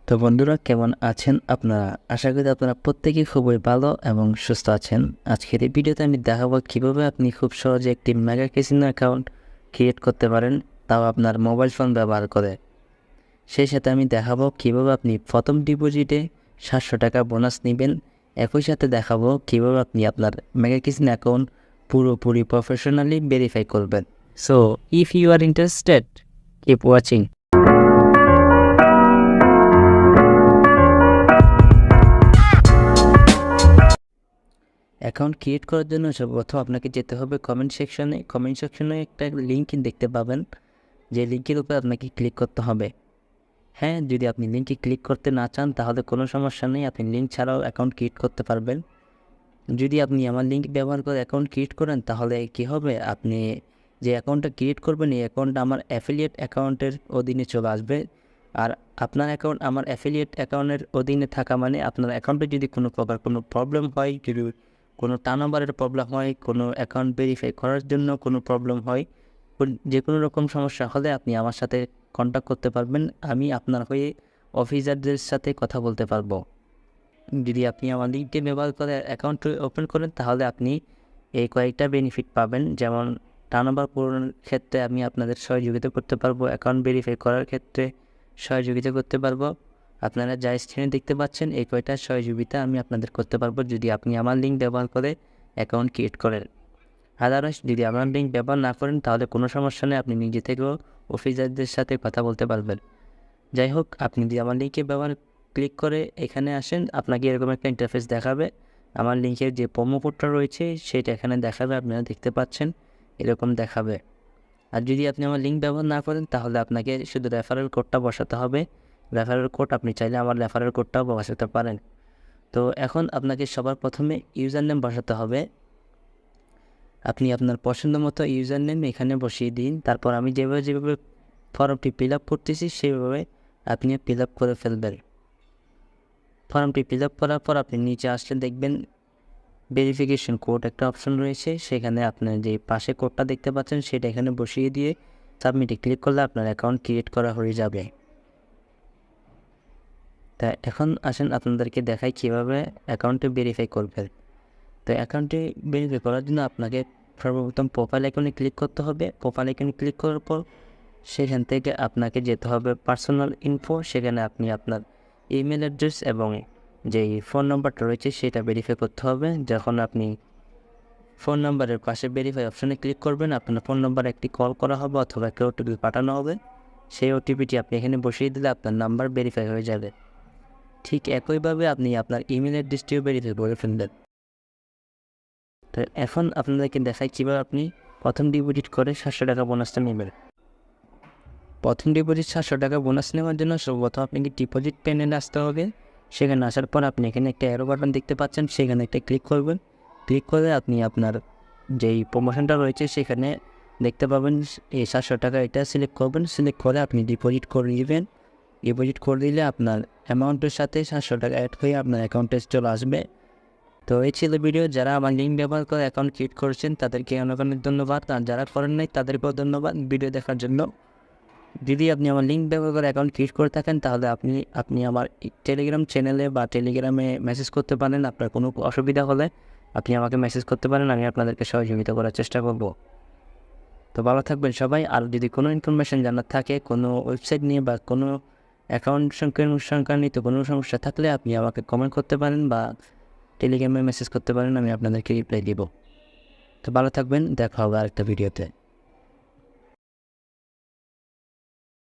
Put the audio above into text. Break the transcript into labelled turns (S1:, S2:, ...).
S1: তো বন্ধুরা, কেমন আছেন আপনারা? আশা করি আপনারা প্রত্যেকেই খুবই ভালো এবং সুস্থ আছেন। আজকের এই ভিডিওতে আমি দেখাবো কীভাবে আপনি খুব সহজে একটি মেগা ক্যাসিনো অ্যাকাউন্ট ক্রিয়েট করতে পারেন, তাও আপনার মোবাইল ফোন ব্যবহার করে। সেই সাথে আমি দেখাবো কীভাবে আপনি প্রথম ডিপোজিটে 700 টাকা বোনাস নেবেন। একই সাথে দেখাবো কীভাবে আপনি আপনার মেগা ক্যাসিনো অ্যাকাউন্ট পুরোপুরি প্রফেশনালি ভেরিফাই করবেন। So if you are interested, keep watching. Account create করার জন্য সর্বপ্রথম আপনাকে যেতে হবে কমেন্ট সেকশনে একটা লিঙ্ক দেখতে পাবেন, যে লিঙ্কের উপর আপনাকে ক্লিক করতে হবে। হ্যাঁ, যদি আপনি লিঙ্কে ক্লিক করতে না চান তাহলে কোনো সমস্যা নেই, আপনি লিঙ্ক ছাড়াও অ্যাকাউন্ট ক্রিয়েট করতে পারবেন। যদি আপনি আমার লিঙ্ক ব্যবহার করে অ্যাকাউন্ট ক্রিয়েট করেন তাহলে কি হবে, আপনি যে অ্যাকাউন্টটা ক্রিয়েট করবেন এই অ্যাকাউন্টটা আমার অ্যাফিলিয়েট অ্যাকাউন্টের অধীনে চলে আসবে। আর আপনার অ্যাকাউন্ট আমার অ্যাফিলিয়েট অ্যাকাউন্টের অধীনে থাকা মানে আপনার অ্যাকাউন্টে যদি কোনো প্রকার কোনো প্রবলেম হয়, যদি কোনো টার্নওভারের প্রবলেম হয়, কোনো অ্যাকাউন্ট ভেরিফাই করার জন্য কোনো প্রবলেম হয়, যে কোনো রকম সমস্যা হলে আপনি আমার সাথে কন্ট্যাক্ট করতে পারবেন। আমি আপনার হয়ে অফিসারদের সাথে কথা বলতে পারবো। যদি আপনি আমার লিঙ্কটি ব্যবহার করে অ্যাকাউন্ট ওপেন করেন তাহলে আপনি এই কয়েকটা বেনিফিট পাবেন, যেমন টার্নওভার পূরণের ক্ষেত্রে আমি আপনাদের সহযোগিতা করতে পারবো, অ্যাকাউন্ট ভেরিফাই করার ক্ষেত্রে সহযোগিতা করতে পারবো। আপনারা যা স্ক্রিনে দেখতে পাচ্ছেন এই কয়টা সহযোগিতা আমি আপনাদের করতে পারবো যদি আপনি আমার লিঙ্ক ব্যবহার করে অ্যাকাউন্ট ক্রিয়েট করেন। আদারওয়াইজ যদি আমার লিঙ্ক ব্যবহার না করেন তাহলে কোনো সমস্যা নেই, আপনি নিজে থেকেও অফিসারদের সাথে কথা বলতে পারবেন। যাই হোক, আপনি যদি আমার লিঙ্কে ব্যবহার ক্লিক করে এখানে আসেন, আপনাকে এরকম একটা ইন্টারফেস দেখাবে। আমার লিঙ্কের যে প্রোমো কোডটা রয়েছে সেটা এখানে দেখাবে, আপনারা দেখতে পাচ্ছেন এরকম দেখাবে। আর যদি আপনি আমার লিঙ্ক ব্যবহার না করেন তাহলে আপনাকে শুধু রেফারেল কোডটা বসাতে হবে। রেফারেল কোড আপনি চাইলে আমার রেফারেল কোডটাও বসাতে পারেন। তো এখন আপনাকে সবার প্রথমে ইউজার নেম বসাতে হবে। আপনি আপনার পছন্দ মতো ইউজার নেম এখানে বসিয়ে দিন। তারপর আমি যেভাবে ফর্মটি ফিল আপ করতেছি সেভাবে আপনি ফিল আপ করে ফেলবেন। ফর্মটি ফিল আপ করার পর আপনি নিচে আসলে দেখবেন ভেরিফিকেশন কোড একটা অপশন রয়েছে, সেখানে আপনার যে পাশে কোডটা দেখতে পাচ্ছেন সেটা এখানে বসিয়ে দিয়ে সাবমিটে ক্লিক করলে আপনার অ্যাকাউন্ট ক্রিয়েট করা হয়ে যাবে। তা এখন আসেন আপনাদেরকে দেখাই কীভাবে অ্যাকাউন্টে ভেরিফাই করবেন। তো অ্যাকাউন্টে ভেরিফাই করার জন্য আপনাকে সর্বপ্রথম প্রোফাইল আইকনে ক্লিক করতে হবে। প্রোফাইল আইকনে ক্লিক করার পর সেখান থেকে আপনাকে যেতে হবে পার্সোনাল ইনফো, সেখানে আপনি আপনার ইমেল অ্যাড্রেস এবং যেই ফোন নাম্বারটা রয়েছে সেটা ভেরিফাই করতে হবে। যখন আপনি ফোন নাম্বারের পাশে ভেরিফাই অপশানে ক্লিক করবেন, আপনার ফোন নাম্বারে একটি কল করা হবে অথবা একটা ওটিপি পাঠানো হবে। সেই ওটিপিটি আপনি এখানে বসিয়ে দিলে আপনার নাম্বার ভেরিফাই হয়ে যাবে। ঠিক একইভাবে আপনি আপনার ইমেল অ্যাড্রেসটিও ভেরিফাই করে ফেলবেন। তো এখন আপনাদেরকে দেখাই কীভাবে আপনি প্রথম ডিপোজিট করে 700 টাকা বোনাসটা নেবেন। প্রথম ডিপোজিট 700 টাকা বোনাস নেওয়ার জন্য সর্বপ্রথম আপনাকে ডিপোজিট প্যানেলে আসতে হবে। সেখানে আসার পর আপনি এখানে একটা অ্যারো বাটন দেখতে পাচ্ছেন, সেখানে একটা ক্লিক করবেন। ক্লিক করে আপনি আপনার যেই প্রমোশনটা রয়েছে সেখানে দেখতে পাবেন এই 700 টাকা, এটা সিলেক্ট করবেন। সিলেক্ট করে আপনি ডিপোজিট করে নেবেন। ডিপোজিট করে দিলে আপনার অ্যামাউন্টের সাথে 700 টাকা অ্যাড হয়ে আপনার অ্যাকাউন্টে চলে আসবে। তো এই ছিল ভিডিও। যারা আমার লিঙ্ক ব্যবহার করে অ্যাকাউন্ট ক্রিয়েট করেছেন তাদেরকে অনেক অনেক ধন্যবাদ, আর যারা করেন নাই তাদেরকেও ধন্যবাদ ভিডিও দেখার জন্য। যদি আপনি আমার লিঙ্ক ব্যবহার করে অ্যাকাউন্ট ক্রিয়েট করে থাকেন তাহলে আপনি আমার টেলিগ্রাম চ্যানেলে বা টেলিগ্রামে মেসেজ করতে পারেন। আপনার কোনো অসুবিধা হলে আপনি আমাকে মেসেজ করতে পারেন, আমি আপনাদেরকে সহযোগিতা করার চেষ্টা করব। তো ভালো থাকবেন সবাই। আর যদি কোনো ইনফরমেশান জানার থাকে, কোনো ওয়েবসাইট নিয়ে বা কোনো অ্যাকাউন্ট সংক্রান্ত কোনো সমস্যা থাকলে আপনি আমাকে কমেন্ট করতে পারেন বা টেলিগ্রামে মেসেজ করতে পারেন, আমি আপনাদেরকে রিপ্লাই দিব। তো ভালো থাকবেন, দেখা হবে আরেকটা ভিডিওতে।